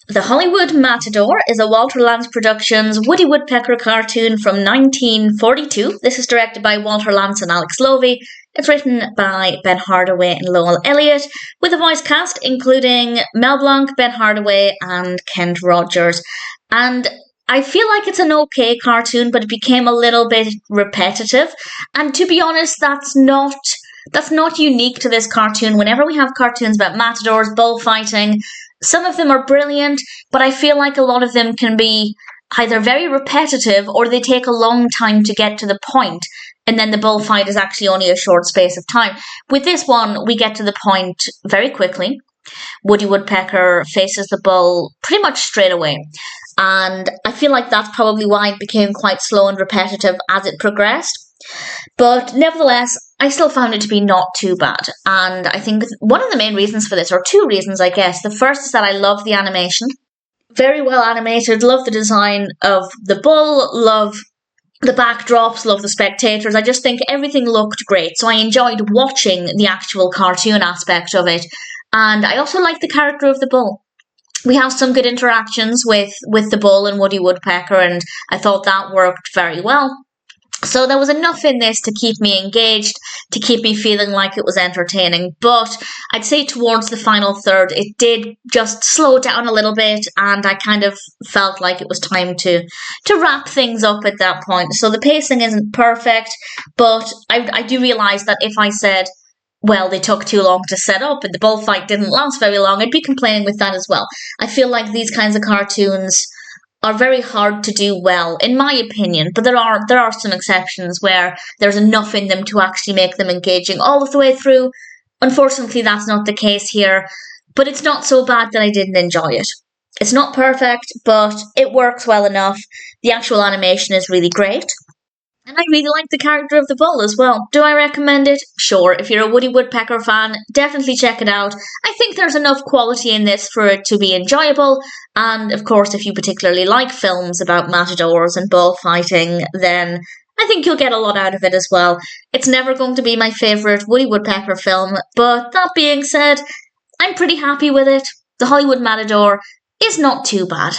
The Hollywood Matador is a Walter Lantz Productions Woody Woodpecker cartoon from 1942. This is directed by Walter Lantz and Alex Lovy. It's written by Ben Hardaway and Lowell Elliot, with a voice cast including Mel Blanc, Ben Hardaway, and Kent Rogers. And I feel like it's an okay cartoon, but it became a little bit repetitive. And to be honest, that's not unique to this cartoon. Whenever we have cartoons about matadors, bullfighting, some of them are brilliant, but I feel like a lot of them can be either very repetitive or they take a long time to get to the point, and then the bullfight is actually only a short space of time. With this one, we get to the point very quickly. Woody Woodpecker faces the bull pretty much straight away. And I feel like that's probably why it became quite slow and repetitive as it progressed. But nevertheless, I still found it to be not too bad. And I think one of the main reasons for this, or two reasons, I guess. The first is that I love the animation. Very well animated, love the design of the bull, love the backdrops, love the spectators. I just think everything looked great. So I enjoyed watching the actual cartoon aspect of it. And I also like the character of the bull. We have some good interactions with the bull and Woody Woodpecker, and I thought that worked very well. So there was enough in this to keep me engaged, to keep me feeling like it was entertaining. But I'd say towards the final third, it did just slow down a little bit, and I kind of felt like it was time to wrap things up at that point. So the pacing isn't perfect, but I do realise that if I said, well, they took too long to set up and the bullfight didn't last very long, I'd be complaining with that as well. I feel like these kinds of cartoons are very hard to do well, in my opinion, but there are some exceptions where there's enough in them to actually make them engaging all of the way through. Unfortunately, that's not the case here, but it's not so bad that I didn't enjoy it. It's not perfect, but it works well enough. The actual animation is really great. And I really like the character of the bull as well. Do I recommend it? Sure. If you're a Woody Woodpecker fan, definitely check it out. I think there's enough quality in this for it to be enjoyable. And of course, if you particularly like films about matadors and bullfighting, then I think you'll get a lot out of it as well. It's never going to be my favourite Woody Woodpecker film, but that being said, I'm pretty happy with it. The Hollywood Matador is not too bad.